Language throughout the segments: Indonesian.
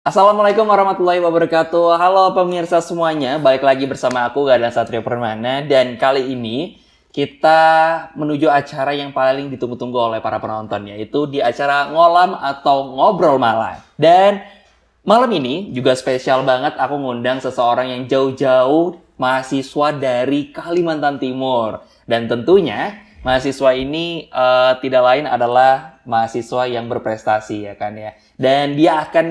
Assalamualaikum warahmatullahi wabarakatuh. Halo pemirsa semuanya, balik lagi bersama aku Gadan Satrio Permana. Dan kali ini kita menuju acara yang paling ditunggu-tunggu oleh para penonton, yaitu di acara Ngolam atau Ngobrol Malam. Dan malam ini juga spesial banget, aku ngundang seseorang yang jauh-jauh mahasiswa dari Kalimantan Timur. Dan tentunya mahasiswa ini tidak lain adalah mahasiswa yang berprestasi, ya kan ya. Dan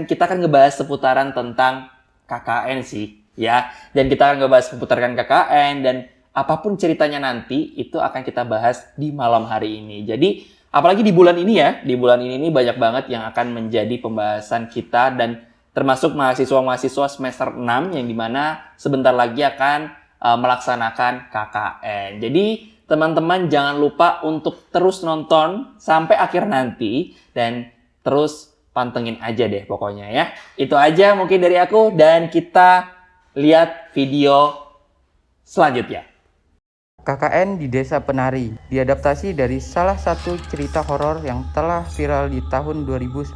kita akan ngebahas seputaran tentang KKN sih, ya. Dan kita akan ngebahas seputaran KKN dan apapun ceritanya nanti itu akan kita bahas di malam hari ini. Jadi apalagi di bulan ini ya, di bulan ini banyak banget yang akan menjadi pembahasan kita dan termasuk mahasiswa-mahasiswa semester 6 yang dimana sebentar lagi akan melaksanakan KKN. Jadi teman-teman jangan lupa untuk terus nonton sampai akhir nanti dan terus pantengin aja deh pokoknya ya. Itu aja mungkin dari aku dan kita lihat video selanjutnya. KKN di Desa Penari diadaptasi dari salah satu cerita horor yang telah viral di tahun 2019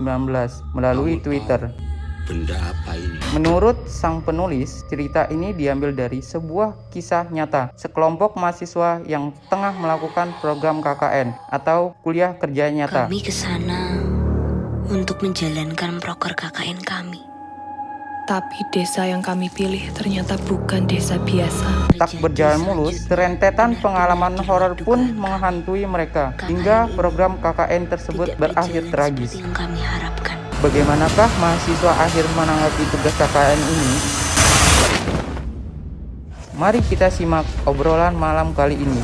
melalui Twitter. Benda apa ini? Menurut sang penulis, cerita ini diambil dari sebuah kisah nyata sekelompok mahasiswa yang tengah melakukan program KKN atau kuliah kerja nyata. Kami ke sana untuk menjalankan proker KKN kami. Tapi desa yang kami pilih ternyata bukan desa biasa. Tak berjalan mulus, rentetan pengalaman horor pun menghantui mereka hingga program KKN tersebut berakhir tragis. Yang kami harapkan. Bagaimanakah mahasiswa akhir menanggapi tugas KKN ini? Mari kita simak obrolan malam kali ini.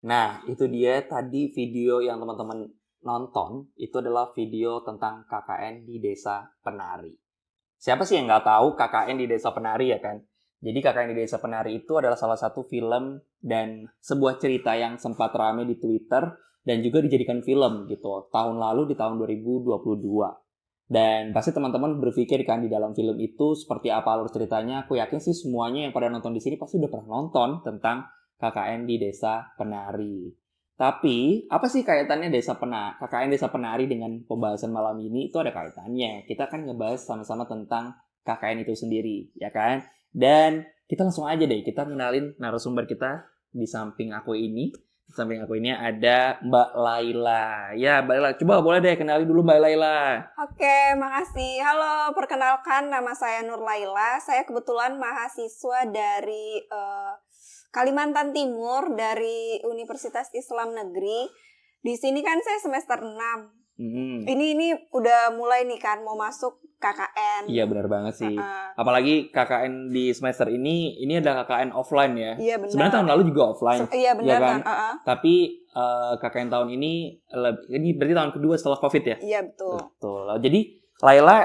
Nah, itu dia tadi video yang teman-teman nonton. Itu adalah video tentang KKN di Desa Penari. Siapa sih yang nggak tahu KKN di Desa Penari ya kan? Jadi KKN di Desa Penari itu adalah salah satu film dan sebuah cerita yang sempat ramai di Twitter dan juga dijadikan film gitu. Tahun lalu di tahun 2022. Dan pasti teman-teman berpikir kan di dalam film itu seperti apa alur ceritanya. Aku yakin sih semuanya yang pada nonton di sini pasti udah pernah nonton tentang KKN di Desa Penari. Tapi, apa sih kaitannya KKN Desa Penari dengan pembahasan malam ini? Itu ada kaitannya. Kita akan ngebahas sama-sama tentang KKN itu sendiri, ya kan? Dan kita langsung aja deh, kita kenalin narasumber kita di samping aku ini. Di samping aku ini ada Mbak Laila. Ya, Mbak Laila, coba boleh deh kenalin dulu Mbak Laila. Oke, makasih. Halo, perkenalkan nama saya Nur Laila. Saya kebetulan mahasiswa dari Kalimantan Timur dari Universitas Islam Negeri. Di sini kan saya semester 6. Ini udah mulai nih kan mau masuk KKN. Iya benar banget sih. Apalagi KKN di semester ini adalah KKN offline ya. Iya benar. Sebenarnya tahun lalu juga offline. Iya benar ya kan. Tapi KKN tahun ini berarti tahun kedua setelah COVID ya. Iya betul. Betul. Jadi Laila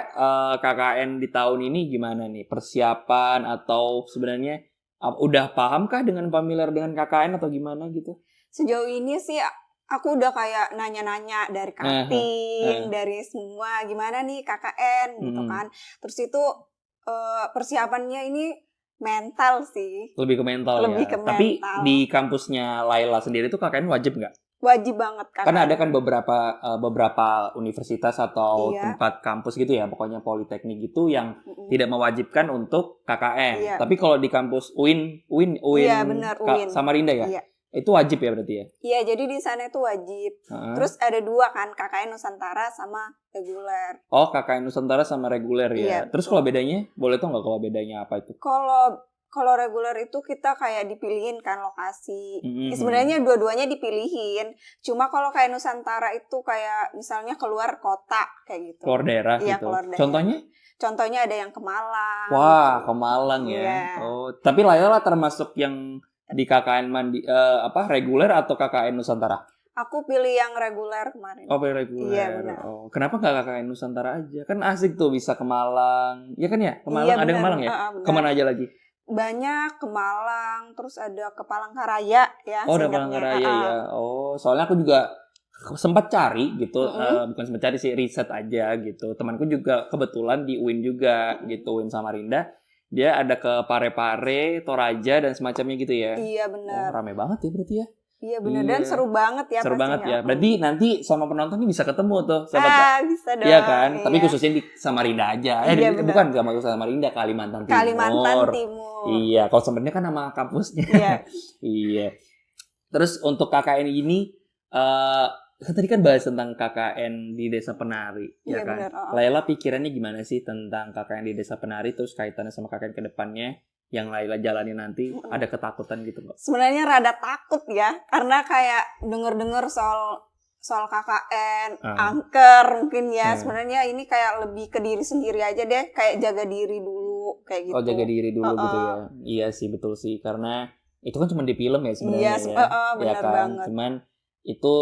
KKN di tahun ini gimana nih? Persiapan atau sebenarnya udah pahamkah dengan familiar dengan KKN atau gimana gitu? Sejauh ini sih aku udah kayak nanya-nanya dari kantin, dari semua gimana nih KKN gitu kan. Terus itu persiapannya ini mental sih. Lebih ke mental ya. Tapi di kampusnya Laila sendiri tuh KKN wajib nggak? Wajib banget KKN. Karena ada kan beberapa universitas atau tempat kampus gitu ya, pokoknya politeknik gitu yang tidak mewajibkan untuk KKN. Iya. Tapi kalau di kampus UIN iya, benar, UIN. Samarinda ya? Iya. Itu wajib ya berarti ya? Iya, jadi di sana itu wajib. Terus ada 2 kan, KKN Nusantara sama reguler. Oh, KKN Nusantara sama reguler ya. Iya, terus kalau bedanya, boleh tau nggak kalau bedanya apa itu? Kalau reguler itu kita kayak dipilihin kan lokasi. Sebenarnya dua-duanya dipilihin. Cuma kalau kayak Nusantara itu kayak misalnya keluar kota kayak gitu. Keluar daerah iya, gitu. Keluar daerah. Contohnya? Contohnya ada yang ke Malang. Wah, ke Malang ya. Iya. Oh, tapi Laila termasuk yang di KKN reguler atau KKN Nusantara? Aku pilih yang reguler kemarin. Oh, pilih reguler. Iya, benar. Oh, kenapa nggak KKN Nusantara aja? Kan asik tuh bisa ke Malang. Ya kan ya? Ke Malang, iya, ada yang ke Malang ya? Kemana aja lagi? Banyak ke Malang, terus ada ke Palangkaraya ya. Oh, ada Palangkaraya ya. Oh, soalnya aku juga sempat cari gitu, bukan sempat cari sih, riset aja gitu. Temanku juga kebetulan di UIN juga gitu, UIN Samarinda. Dia ada ke Parepare, Toraja dan semacamnya gitu ya. Iya benar. Oh, rame banget ya berarti ya. Iya benar, dan Iya. seru banget ya Seru banget pastinya. ya. Berarti nanti sama penonton nih bisa ketemu tuh. Bisa dong. Iya kan? Iya. Tapi khususnya di Samarinda aja. Iya, benar. Bukan sama Samarinda, Kalimantan Timur. Kalimantan Timur. Iya, kalau sebenarnya kan nama kampusnya. Iya. Iya. Terus untuk KKN ini, kan tadi kan bahas tentang KKN di Desa Penari, ya Iya, kan? benar. Laila pikirannya gimana sih tentang KKN di Desa Penari, terus kaitannya sama KKN ke depannya yang Laila jalani nanti? Ada ketakutan gitu nggak? Sebenarnya rada takut ya, karena kayak denger-denger soal KKN, angker mungkin ya. Sebenarnya ini kayak lebih ke diri sendiri aja deh, kayak jaga diri dulu kayak gitu. Oh, jaga diri dulu gitu ya. Iya sih, betul sih, karena itu kan cuma di film ya sebenarnya. Iya, benar ya kan? banget. Cuman itu,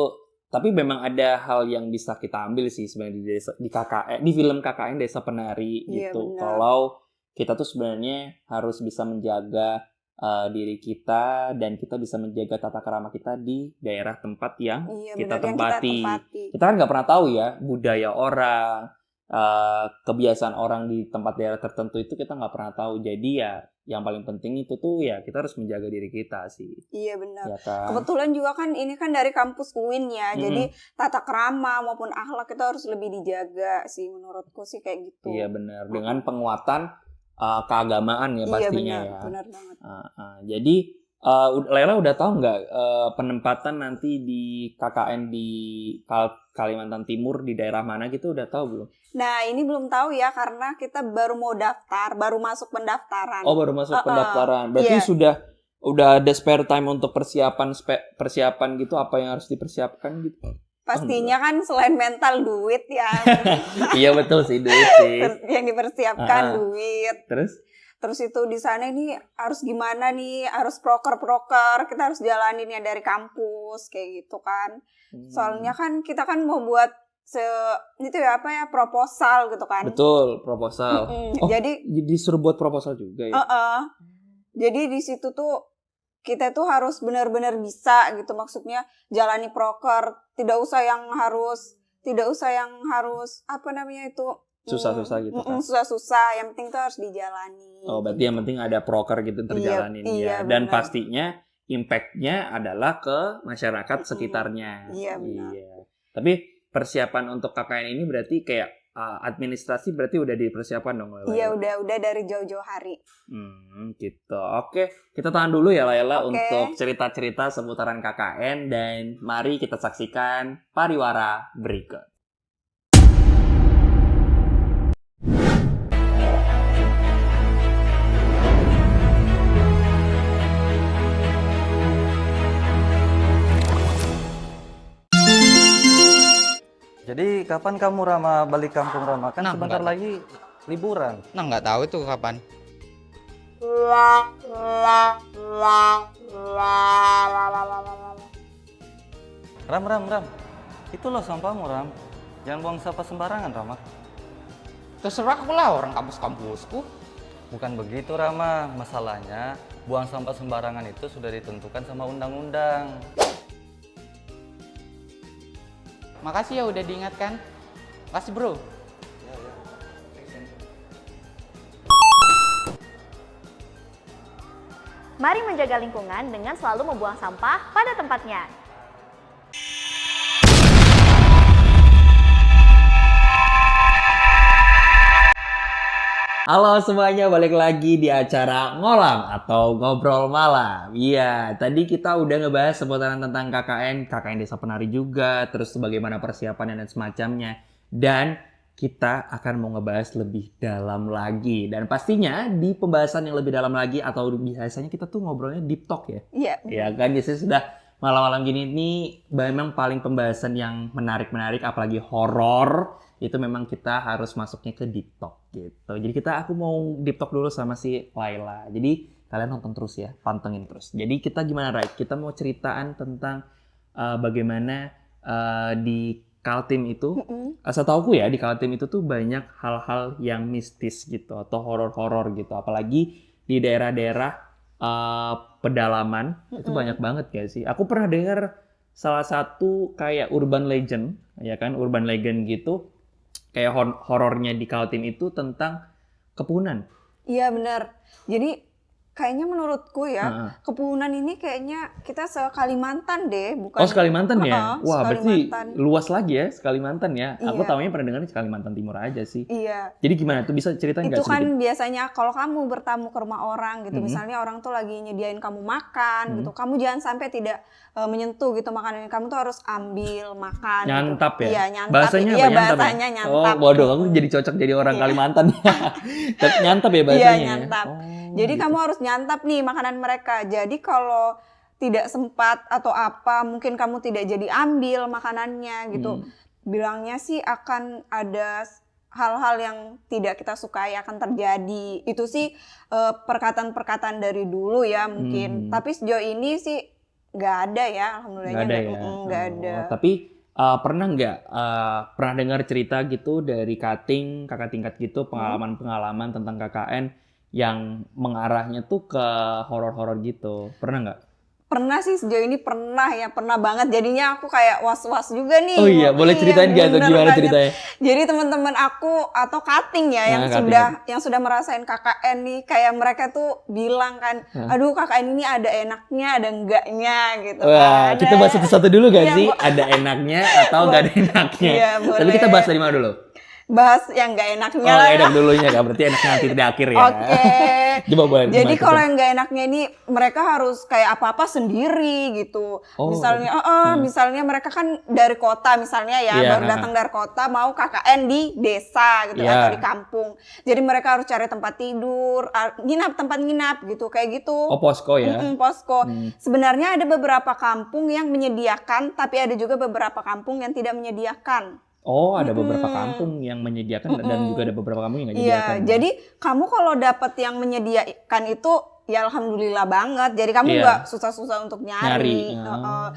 tapi memang ada hal yang bisa kita ambil sih sebenarnya di KKN, di film KKN Desa Penari Iya, gitu. benar. Kalau kita tuh sebenarnya harus bisa menjaga diri kita, dan kita bisa menjaga tata krama kita di daerah tempat yang Iya, kita benar, yang kita tempati. tempati. Kita kan nggak pernah tahu ya budaya orang, kebiasaan orang di tempat daerah tertentu itu kita nggak pernah tahu. Jadi ya yang paling penting itu tuh ya kita harus menjaga diri kita sih. Iya benar. Ya kan? Kebetulan juga kan ini kan dari kampus UIN ya, jadi tata krama maupun akhlak itu harus lebih dijaga sih, menurutku sih kayak gitu. Iya benar. Dengan penguatan keagamaan ya pastinya. Iya ya. benar banget. Jadi Laila udah tahu nggak penempatan nanti di KKN di Kalimantan Timur di daerah mana gitu, udah tahu belum? Nah ini belum tahu ya, karena kita baru mau daftar, baru masuk pendaftaran. Oh, baru masuk pendaftaran. Berarti Iya. udah ada spare time untuk persiapan gitu, apa yang harus dipersiapkan gitu? Pastinya kan selain mental, duit ya. Iya betul sih, duit sih. Yang dipersiapkan duit. Terus itu di sana ini harus gimana nih, harus proker, kita harus jalanin ya dari kampus kayak gitu kan. Soalnya kan kita kan mau buat itu ya apa ya, proposal gitu kan. Betul, proposal. Oh, jadi disuruh buat proposal juga ya? Jadi di situ tuh kita tuh harus benar-benar bisa gitu, maksudnya jalani proker, tidak usah yang harus apa namanya itu, susah-susah gitu kan? Susah-susah, yang penting tuh harus dijalani. Oh, berarti yang penting ada proker gitu terjalanin iya, ya. Dan benar. pastinya impact-nya adalah ke masyarakat sekitarnya. Iya, benar. Iya. Tapi persiapan untuk KKN ini berarti kayak administrasi berarti udah dipersiapkan dong, Laila? Iya, udah dari jauh-jauh hari. Gitu. Oke, kita tahan dulu ya Laila Oke. untuk cerita-cerita seputaran KKN, dan mari kita saksikan pariwara berikut. Jadi kapan kamu Rama balik kampung Rama? Kan Nah, sebentar nggak lagi liburan. Nah, nggak tahu itu kapan. Ram. Itu loh sampahmu Ram. Jangan buang sampah sembarangan Rama. Terserah aku lah, orang kampus-kampusku. Bukan begitu Rama. Masalahnya buang sampah sembarangan itu sudah ditentukan sama undang-undang. Makasih ya udah diingatkan. Makasih bro. Mari menjaga lingkungan dengan selalu membuang sampah pada tempatnya. Halo semuanya, balik lagi di acara Ngolam atau Ngobrol Malam. Iya, tadi kita udah ngebahas seputaran tentang KKN Desa Penari juga, terus bagaimana persiapannya dan semacamnya. Dan kita akan mau ngebahas lebih dalam lagi. Dan pastinya di pembahasan yang lebih dalam lagi, atau biasanya kita tuh ngobrolnya deep talk ya. Iya. Ya kan, biasanya sudah malam-malam gini nih memang paling pembahasan yang menarik-menarik, apalagi horor. Itu memang kita harus masuknya ke deep talk gitu. Jadi aku mau deep talk dulu sama si Laila. Jadi kalian nonton terus ya, pantengin terus. Jadi kita gimana, Rai? Kita mau ceritaan tentang bagaimana di Kaltim itu, setauku ya di Kaltim itu tuh banyak hal-hal yang mistis gitu atau horor-horor gitu. Apalagi di daerah-daerah pedalaman itu banyak banget gak sih? Aku pernah dengar salah satu kayak urban legend, ya kan, urban legend gitu. Kayak horornya di Kaltim itu tentang kepunan. Iya benar. Jadi kayaknya menurutku ya, Heeh. Kepuunan ini kayaknya kita se-Kalimantan deh, bukan? Oh, Sekalimantan ya? Heeh, Wah, berarti se-Kalimantan. luas lagi ya Sekalimantan ya. Aku Iya. taunya pernah dengar di Kalimantan Timur aja sih. Iya. Jadi gimana tuh, bisa ceritain nggak Itu kan sedikit? biasanya kalau kamu bertamu ke rumah orang gitu, misalnya orang tuh lagi nyediain kamu makan gitu, kamu jangan sampai tidak menyentuh gitu makanan, kamu tuh harus ambil makan. Nyantap gitu. ya? Iya, nyantap. Bahasanya Iya, apa, nyantap ya? bahasanya nyantap. Oh, waduh, aku jadi cocok jadi orang Kalimantan. Tapi nyantap ya bahasanya? Iya, nyantap. Oh, Jadi gitu. kamu harus nyantap nih makanan mereka. Jadi kalau tidak sempat atau apa, mungkin kamu tidak jadi ambil makanannya gitu. Bilangnya sih akan ada hal-hal yang tidak kita sukai akan terjadi. Itu sih perkataan-perkataan dari dulu ya mungkin. Tapi sejauh ini sih nggak ada ya, alhamdulillahnya Nggak ada ya? nggak ada. Oh, tapi pernah nggak pernah dengar cerita gitu dari cutting kakak tingkat gitu, pengalaman-pengalaman tentang KKN yang mengarahnya tuh ke horor-horor gitu? Pernah nggak? Pernah sih sejauh ini pernah banget. Jadinya aku kayak was-was juga nih. Oh iya, boleh ceritain nggak tuh bener gimana banget. ceritanya? Jadi teman-teman aku atau cutting ya yang sudah merasain KKN nih, kayak mereka tuh bilang kan, aduh KKN ini ada enaknya, ada enggaknya gitu. Wah, kan. kita bahas satu-satu dulu gak Iya, sih? Ada enaknya atau nggak ada enaknya? Iya, Tapi kita boleh. bahas dari mana dulu? Bahas yang enggak enaknya Oh, lah ya. enak dulunya kan? Berarti enaknya nanti di akhir ya? Oke. Coba boleh. Jadi gimana kalau tuh? yang nggak enaknya ini mereka harus kayak apa-apa sendiri gitu. Oh. Misalnya mereka kan dari kota misalnya ya, Iya, baru datang dari kota mau KKN di desa gitu Iya. atau di kampung. Jadi mereka harus cari tempat tidur, tempat nginap gitu, kayak gitu. Oh, posko ya? Posko. Sebenarnya ada beberapa kampung yang menyediakan, tapi ada juga beberapa kampung yang tidak menyediakan. Oh, ada beberapa kampung yang menyediakan dan juga ada beberapa kampung yang nggak Iya, menyediakan. jadi kamu kalau dapat yang menyediakan itu ya alhamdulillah banget. Jadi kamu Iya. nggak susah-susah untuk nyari.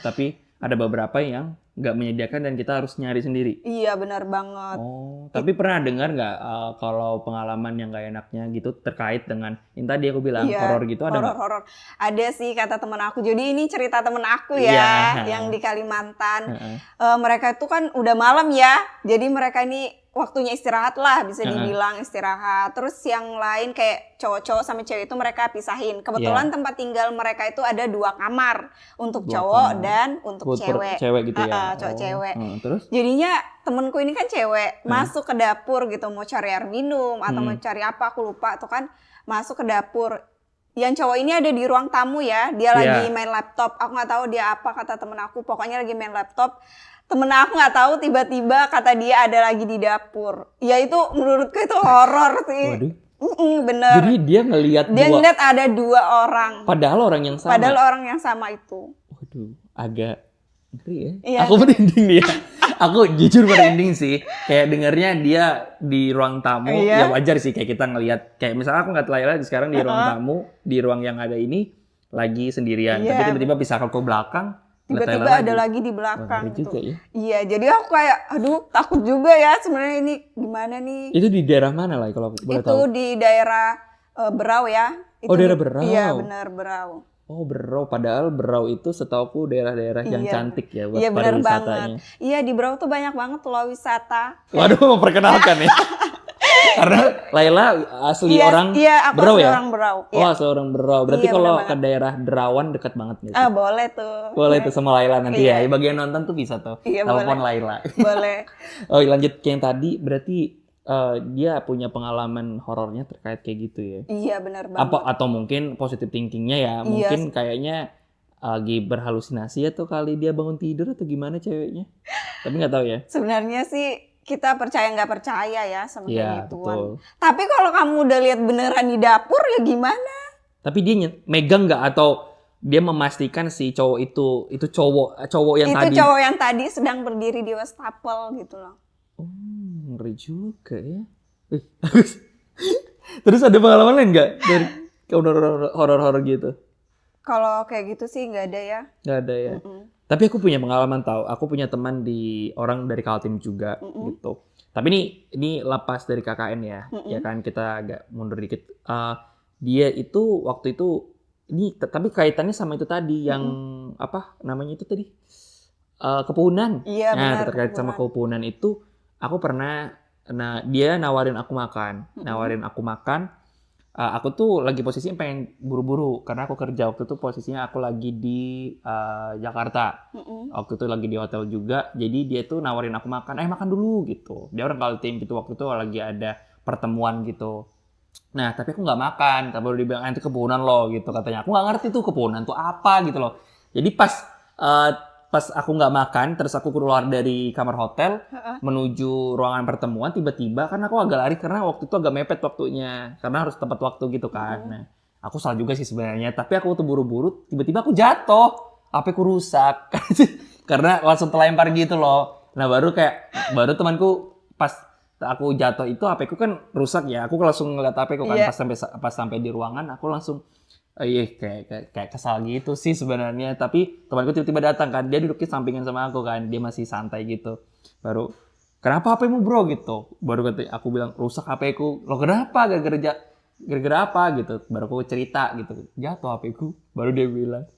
Tapi ada beberapa yang nggak menyediakan dan kita harus nyari sendiri. Iya, benar banget. Oh, tapi pernah dengar nggak kalau pengalaman yang nggak enaknya gitu terkait dengan yang tadi aku bilang Iya, horor gitu, ada nggak? horor. Ada sih kata temen aku. Jadi ini cerita temen aku Iya. ya, yang di Kalimantan. Heeh. Mereka itu kan udah malam ya. Jadi mereka ini waktunya istirahat lah, bisa Heeh. dibilang istirahat. Terus yang lain kayak cowok-cowok sama cewek itu mereka pisahin. Kebetulan tempat tinggal mereka itu ada 2 kamar untuk Dua cowok kamar. dan untuk Buat cewek. cewek gitu ya? Cowok cewek. Terus? Jadinya temenku ini kan cewek, masuk ke dapur gitu, mau cari air minum atau mau cari apa, aku lupa tuh kan, masuk ke dapur. Yang cowok ini ada di ruang tamu ya, dia lagi main laptop. Aku nggak tahu dia apa, kata temen aku, pokoknya lagi main laptop. Temen aku nggak tahu, tiba-tiba kata dia ada lagi di dapur. Ya itu menurutku itu horor sih. Waduh. Bener. Jadi dia ngelihat Dia dua, ngeliat ada 2 orang. padahal orang yang sama. Padahal orang yang sama itu. Waduh, agak ngeri ya. Iya. Aku merinding dia. Aku jujur merinding sih. Kayak dengarnya dia di ruang tamu. Iya. Ya wajar sih kayak kita ngelihat. Kayak misalnya aku ngeliat Laila sekarang di ruang tamu, di ruang yang ada ini lagi sendirian. Iya. Tapi tiba-tiba bisa ke belakang. ngeliat Tiba-tiba Laila ada lagi di belakang. Wah, ngeri juga ya. Iya, jadi aku kayak, aduh takut juga ya sebenarnya ini gimana nih. Itu di daerah mana lah kalau boleh Itu tahu? di daerah Berau ya. Itu Oh, daerah Berau. Iya benar, Berau. Oh, Berau. Padahal Berau itu setauku daerah-daerah yang Iya. cantik ya buat Iya benar pariwisatanya. banget. Iya di Berau tuh banyak banget loh wisata. Waduh, memperkenalkan ya. Karena Laila asli orang Iya, aku Berau asli ya? orang Berau. Oh, Iya. asli orang Berau. Berarti Iya, kalau benar ke daerah Derawan dekat banget gitu. Boleh tuh. Boleh tuh sama Laila nanti Iya. ya. Di bagian nonton tuh bisa tuh. Iya, Telepon boleh. Laila. Boleh. Oh, lanjut ke yang tadi. Berarti dia punya pengalaman horornya terkait kayak gitu ya. Iya benar banget. Apa atau mungkin positive thinkingnya ya? Iya. Mungkin kayaknya lagi berhalusinasi atau kali dia bangun tidur atau gimana ceweknya? Tapi nggak tahu ya. Sebenarnya sih kita percaya nggak percaya ya sama Iya, kayak gituan. betul. Tapi kalau kamu udah lihat beneran di dapur ya gimana? Tapi dia megang nggak atau dia memastikan si cowok itu cowok yang Itu tadi. cowok yang tadi sedang berdiri di wastafel gitu loh. Oh, ngeri juga ya. Terus ada pengalaman lain nggak dari horor-horor gitu? Kalau kayak gitu sih nggak ada ya. Nggak ada ya. Tapi aku punya pengalaman tahu. Aku punya teman di orang dari Kaltim juga gitu. Tapi ini lepas dari KKN ya. Ya kan kita agak mundur dikit. Dia itu waktu itu ini tapi kaitannya sama itu tadi yang apa namanya itu tadi? Kepuunan. Iya Nah, benar. terkait sama kepuunan itu aku pernah dia nawarin aku makan. aku tuh lagi posisinya pengen buru-buru karena aku kerja waktu itu posisinya aku lagi di Jakarta. Waktu itu lagi di hotel juga, jadi dia tuh nawarin aku makan, makan dulu gitu. Dia orang Kaltim gitu, waktu itu lagi ada pertemuan gitu. Nah, tapi aku nggak makan, tapi baru dibilang itu kepunan loh gitu katanya. Aku nggak ngerti tuh kepunan tuh apa gitu loh. Jadi pas aku nggak makan, terus aku keluar dari kamar hotel menuju ruangan pertemuan, tiba-tiba kan aku agak lari karena waktu itu agak mepet waktunya, karena harus tepat waktu gitu kan. Nah, aku salah juga sih sebenarnya, tapi aku tuh buru-buru, tiba-tiba aku jatuh, HP ku rusak karena langsung terlempar gitu loh. Nah, baru temanku pas aku jatuh itu HP ku kan rusak ya, aku langsung ngeliat HP ku kan pas sampai di ruangan, aku langsung kayak kesal gitu sih sebenarnya. Tapi temanku tiba-tiba datang kan, dia duduknya sampingan sama aku kan, dia masih santai gitu. Baru, kenapa HP-mu bro gitu? Baru aku bilang rusak HP-ku. Loh kenapa? Gara-gara apa gitu? Baru aku cerita gitu, jatuh HP-ku. Baru dia bilang,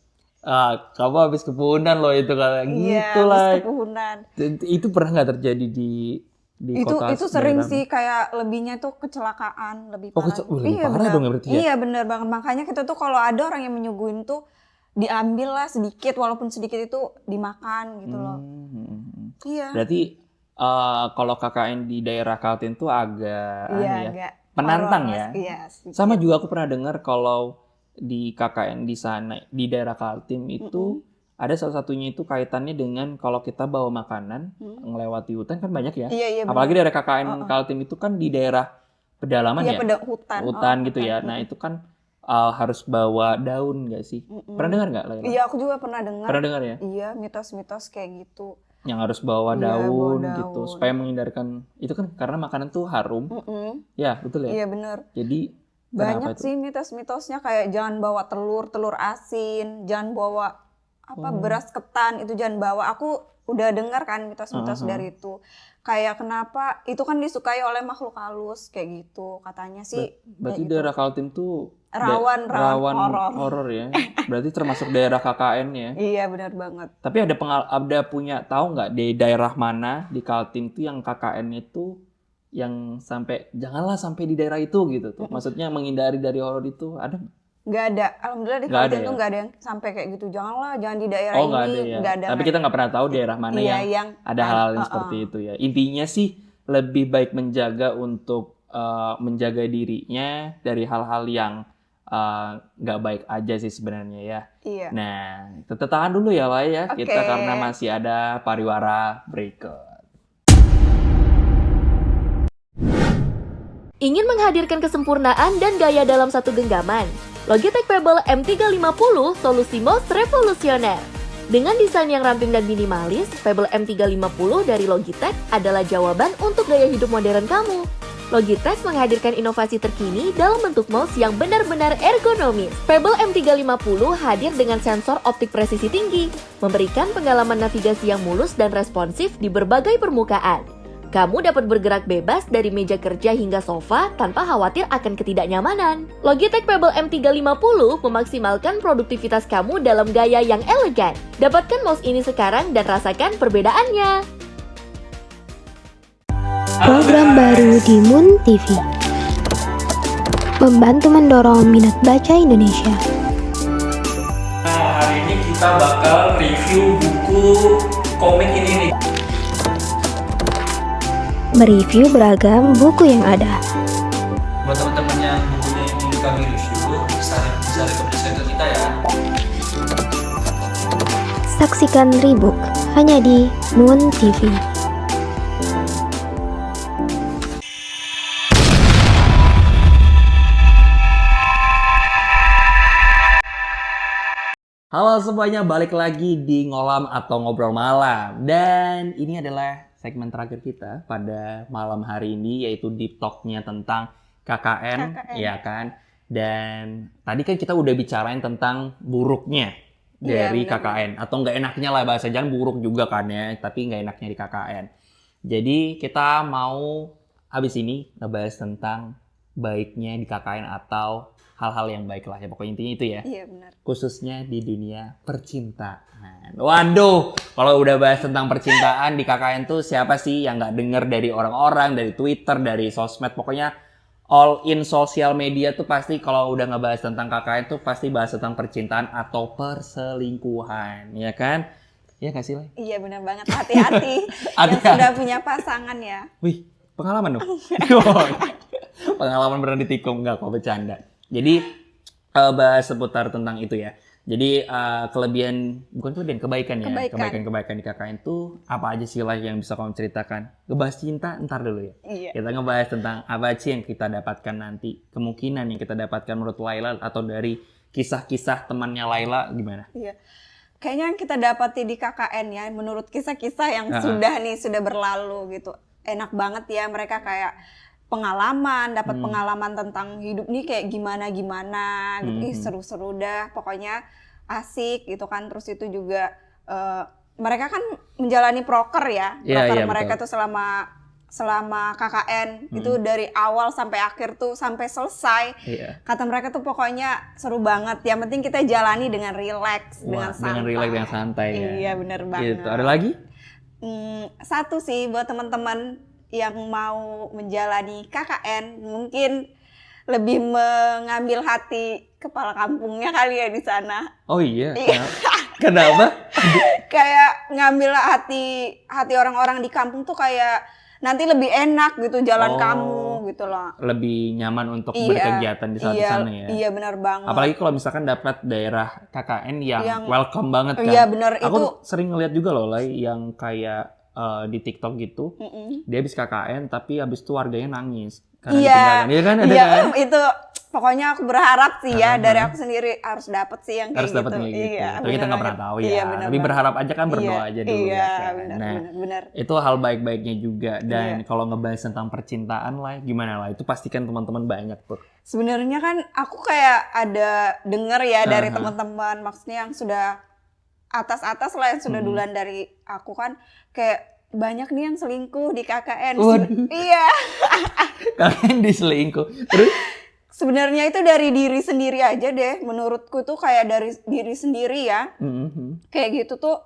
kamu habis kepunan loh itu kayak gitu lah. Habis kepunan. Itu pernah nggak terjadi di kota itu sering daerah? sih, kayak lebihnya tuh kecelakaan lebih Oh, parah. lebih parah dong ya berarti ya? Iya bener banget, makanya kita tuh kalau ada orang yang menyuguhin tuh diambil lah sedikit, walaupun sedikit itu dimakan gitu loh. Iya. Berarti kalau KKN di daerah Kaltim tuh agak agak penantang horor, ya. Iya, sedikit. Sama juga aku pernah dengar kalau di KKN di sana di daerah Kaltim itu ada salah satunya itu kaitannya dengan kalau kita bawa makanan ngelewati hutan kan banyak ya. Iya, Apalagi daerah KKN Kaltim itu kan di daerah pedalaman ya. Hutan gitu ya. Nah, itu kan harus bawa daun nggak sih? Pernah dengar nggak, Laila? Iya, aku juga pernah dengar. Pernah dengar ya? Iya, mitos-mitos kayak gitu. Yang harus bawa Iya, daun bawa gitu daun. supaya menghindarkan itu kan karena makanan tuh harum. Ya, betul ya? Iya, bener. Jadi kenapa Banyak itu? sih mitos-mitosnya, kayak jangan bawa telur asin, jangan bawa beras ketan, itu jangan bawa. Aku udah dengar kan mitos-mitos dari itu. Kayak kenapa itu kan disukai oleh makhluk halus kayak gitu katanya sih. Berarti kayak daerah Kaltim tuh rawan horor ya. Berarti termasuk daerah KKN ya. Iya, benar banget. Tapi ada punya tahu nggak di daerah mana di Kaltim tuh yang KKN itu yang sampai janganlah sampai di daerah itu gitu tuh. Maksudnya menghindari dari horor itu ada nggak? Nggak ada. Alhamdulillah di Nggak Kaltim ada tuh ya? nggak ada yang sampai kayak gitu. Jangan di daerah Oh, ini. nggak ada ya. Nggak ada. Tapi kita nggak pernah tahu daerah mana Iya, yang ada hal-hal yang seperti itu ya. Intinya sih lebih baik menjaga untuk menjaga dirinya dari hal-hal yang nggak baik aja sih sebenarnya ya. Iya. Nah, kita tahan dulu ya, Wai ya. Oke. Kita karena masih ada pariwara berikut. Ingin menghadirkan kesempurnaan dan gaya dalam satu genggaman? Logitech Pebble M350 solusi most revolusioner. Dengan desain yang ramping dan minimalis, Pebble M350 dari Logitech adalah jawaban untuk gaya hidup modern kamu. Logitech menghadirkan inovasi terkini dalam bentuk mouse yang benar-benar ergonomis. Pebble M350 hadir dengan sensor optik presisi tinggi, memberikan pengalaman navigasi yang mulus dan responsif di berbagai permukaan. Kamu dapat bergerak bebas dari meja kerja hingga sofa tanpa khawatir akan ketidaknyamanan. Logitech Pebble M350 memaksimalkan produktivitas kamu dalam gaya yang elegan. Dapatkan mouse ini sekarang dan rasakan perbedaannya. Program baru di Moon TV membantu mendorong minat baca Indonesia. Nah, hari ini kita bakal review buku komik ini nih. Mereview beragam buku yang ada. Buat teman-teman yang bukunya ini kami review, bisa rekomendasikan ke kita ya. Saksikan Rebook hanya di Moon TV. Halo semuanya, balik lagi di Ngolam atau Ngobrol Malam. Dan ini adalah segmen terakhir kita pada malam hari ini, yaitu Deep Talk-nya tentang KKN, ya kan? Dan tadi kan kita udah bicarain tentang buruknya dari KKN. Atau nggak enaknya lah bahasa, jangan buruk juga kan ya, tapi nggak enaknya di KKN. Jadi kita mau habis ini ngebahas tentang baiknya di KKN atau hal-hal yang baik lah ya, pokoknya intinya itu ya. Iya, benar. Khususnya di dunia percintaan. Waduh, kalau udah bahas tentang percintaan di KKN tuh siapa sih yang nggak denger dari orang-orang, dari Twitter, dari sosmed, pokoknya all in sosial media tuh pasti kalau udah ngebahas tentang KKN tuh pasti bahas tentang percintaan atau perselingkuhan, ya kan? Iya nggak sih, Lai? Iya benar banget, hati-hati yang Hati-hati. sudah punya pasangan ya. Wih, pengalaman dong. Pengalaman beneran ditikung, nggak kok bercanda. Jadi bahas seputar tentang itu ya. Jadi kebaikan ya. Kebaikan di KKN itu apa aja sih lah yang bisa kamu ceritakan? Ngebahas cinta ntar dulu ya. Iya. Kita ngebahas tentang apa sih yang kita dapatkan nanti. Kemungkinan yang kita dapatkan menurut Laila atau dari kisah-kisah temannya Laila gimana? Iya. Kayaknya yang kita dapati di KKN ya, menurut kisah-kisah yang sudah berlalu gitu. Enak banget ya, mereka kayak dapat pengalaman tentang hidup nih kayak gimana gitu. Ih, seru-seru dah, pokoknya asik gitu kan. Terus itu juga mereka kan menjalani proker ya. Proker mereka tuh selama KKN itu dari awal sampai akhir tuh sampai selesai. Kata mereka tuh pokoknya seru banget. Yang penting kita jalani dengan rileks, dengan santai. Dengan rileks, dengan santai ya. Iya, benar banget. Gitu. Ada lagi? Satu sih buat teman-teman yang mau menjalani KKN, mungkin lebih mengambil hati kepala kampungnya kali ya di sana. Oh iya. Kenapa? Kayak ngambil hati orang-orang di kampung tuh kayak nanti lebih enak gitu jalan kamu gitu loh. Lebih nyaman untuk berkegiatan di sana ya. Iya benar banget. Apalagi kalau misalkan dapat daerah KKN yang welcome banget kan. Iya benar. Aku sering ngeliat juga loh Lai yang kayak di TikTok gitu. Dia habis KKN tapi habis itu warganya nangis karena ditinggalkan. Iya kan ada kan? Itu pokoknya aku berharap sih ya dari aku sendiri harus dapat sih yang kayak harus dapat gitu. Gitu. Iya, tapi kita nggak pernah tahu ya. Iya, tapi berharap aja kan, berdoa aja dulu iya, ya kan. Benar. Itu hal baik-baiknya juga. Dan kalau ngebahas tentang percintaan lah, gimana lah? Itu pastikan teman-teman banyak tuh. Sebenarnya kan aku kayak ada denger ya dari teman-teman, maksudnya yang sudah atas-atas lah, yang sudah duluan dari aku kan, kayak banyak nih yang selingkuh di KKN. Iya. Kalian diselingkuh. Terus? Sebenarnya itu dari diri sendiri aja deh. Menurutku tuh kayak dari diri sendiri ya. Kayak gitu tuh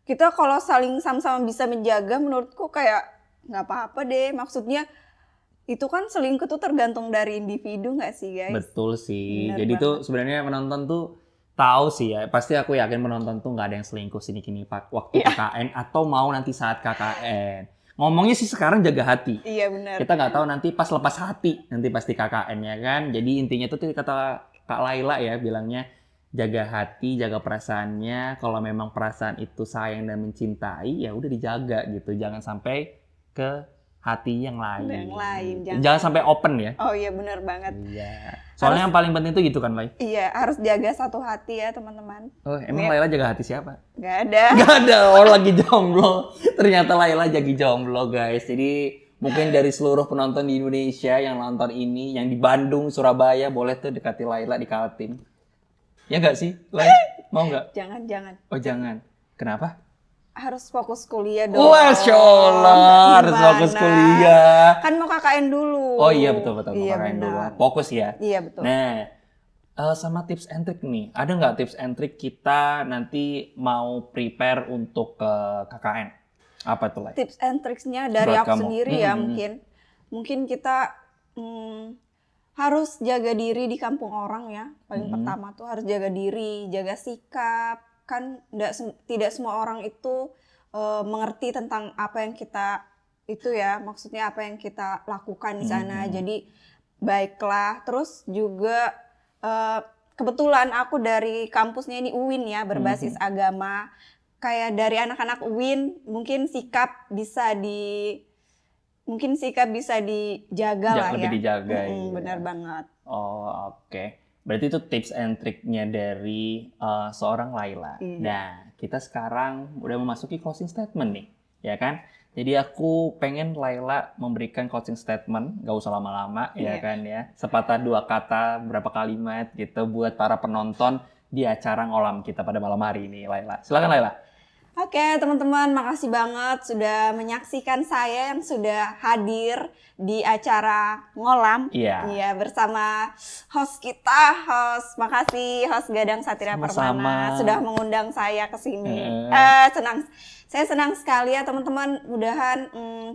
kita kalau saling sama-sama bisa menjaga, menurutku kayak nggak apa-apa deh. Maksudnya itu kan selingkuh tuh tergantung dari individu nggak sih guys? Betul sih. Bener jadi banget. tuh sebenarnya penonton tuh tahu sih ya. Pasti aku yakin penonton tuh nggak ada yang selingkuh sini-kini waktu KKN atau mau nanti saat KKN. Ngomongnya sih sekarang jaga hati. Iya benar. Kita nggak tahu nanti pas lepas hati, nanti pasti KKN ya kan. Jadi intinya tuh kata Kak Laila ya bilangnya jaga hati, jaga perasaannya. Kalau memang perasaan itu sayang dan mencintai, ya udah dijaga gitu. Jangan sampai ke hati yang lain. Jangan sampai open ya. Oh iya benar banget. Iya. Soalnya yang paling penting itu gitu kan, Lai. Iya, harus jaga satu hati ya teman-teman. Oh, emang Laila jaga hati siapa? Gak ada. Gak ada, orang lagi jomblo. Ternyata Laila jadi jomblo, guys. Jadi mungkin dari seluruh penonton di Indonesia yang nonton ini, yang di Bandung, Surabaya, boleh tuh dekati Laila di Kaltim. Ya nggak sih, Lai? Mau nggak? Jangan. Oh jangan. Kenapa? Harus fokus kuliah dong. Masya Allah, harus fokus kuliah. Kan mau KKN dulu. Oh iya betul mau Iya, KKN dulu. benar. Fokus ya. Iya betul. Nah, sama tips and trick nih. Ada nggak tips and trick kita nanti mau prepare untuk KKN? Apa tuh, Lai? Tips and tricksnya dari Buat aku kamu. sendiri ya mungkin kita harus jaga diri di kampung orang ya. Paling pertama tuh harus jaga diri, jaga sikap. Kan tidak semua orang itu mengerti tentang apa yang kita itu ya, maksudnya apa yang kita lakukan di sana. Jadi baiklah. Terus juga kebetulan aku dari kampusnya ini UIN ya, berbasis agama. Kayak dari anak-anak UIN mungkin sikap bisa dijaga lah ya. Lebih dijaga ya. Benar banget. Oh, oke. Berarti itu tips and trick-nya dari seorang Laila. Nah, kita sekarang udah memasuki closing statement nih, ya kan? Jadi aku pengen Laila memberikan closing statement, gak usah lama-lama, ya kan ya. Sepatah dua kata, berapa kalimat gitu buat para penonton di acara ngolam kita pada malam hari ini, Laila. Silakan Laila. Oke teman-teman, makasih banget sudah menyaksikan saya yang sudah hadir di acara ngolam. Iya, bersama host kita, makasih host Gadang Satria Permana sudah mengundang saya ke sini. Saya senang sekali ya teman-teman. Mudahan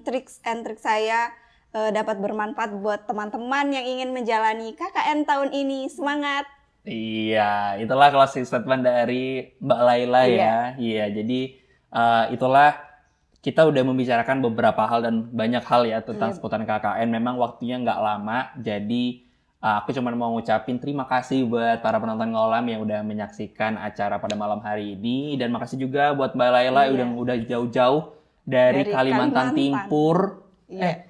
tips and trik saya dapat bermanfaat buat teman-teman yang ingin menjalani KKN tahun ini. Semangat! Iya, itulah closing statement dari Mbak Laila ya. Iya, jadi itulah kita udah membicarakan beberapa hal dan banyak hal ya tentang seputar KKN. Memang waktunya nggak lama, jadi aku cuma mau ngucapin terima kasih buat para penonton Ngolam yang udah menyaksikan acara pada malam hari ini. Dan makasih juga buat Mbak Laila yang udah jauh-jauh dari Kalimantan Timur.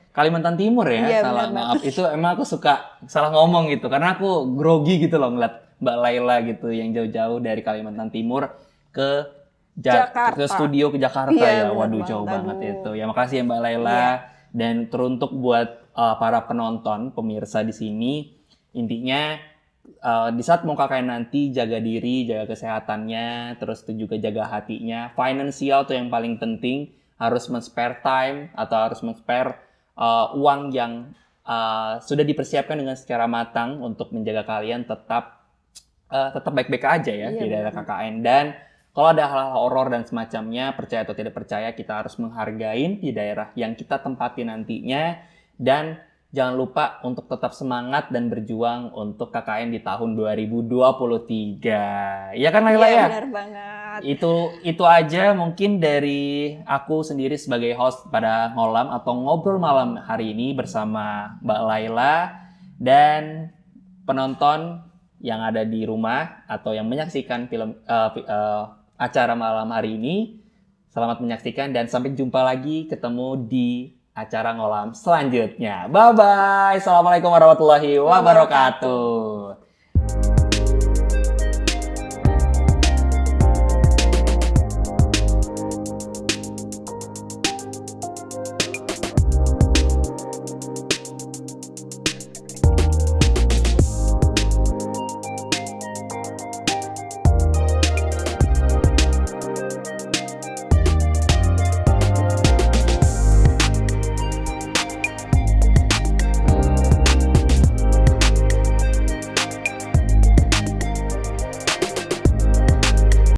Kalimantan Timur ya, Iya, salah benar maaf. Itu emang aku suka salah ngomong gitu, karena aku grogi gitu loh ngeliat Mbak Laila gitu yang jauh-jauh dari Kalimantan Timur ke Jakarta. ke studio ke Jakarta Iya, ya. benar Waduh, banget. jauh banget Aduh. itu. Ya makasih ya Mbak Laila. Dan teruntuk buat para penonton, pemirsa di sini, intinya di saat mau KKN nanti jaga diri, jaga kesehatannya, terus itu juga jaga hatinya. Finansial tuh yang paling penting, harus men-spare time atau harus men-spare uang yang sudah dipersiapkan dengan secara matang untuk menjaga kalian tetap baik-baik aja ya di daerah KKN. Dan kalau ada hal-hal horor dan semacamnya, percaya atau tidak percaya, kita harus menghargai di daerah yang kita tempati nantinya. Dan jangan lupa untuk tetap semangat dan berjuang untuk KKN di tahun 2023. Iya kan Laila ya? Benar banget. Itu aja mungkin dari aku sendiri sebagai host pada Ngolam atau Ngobrol Malam hari ini bersama Mbak Laila dan penonton yang ada di rumah atau yang menyaksikan acara malam hari ini. Selamat menyaksikan dan sampai jumpa lagi, ketemu di acara Ngolam selanjutnya. Bye bye. Assalamualaikum warahmatullahi wabarakatuh.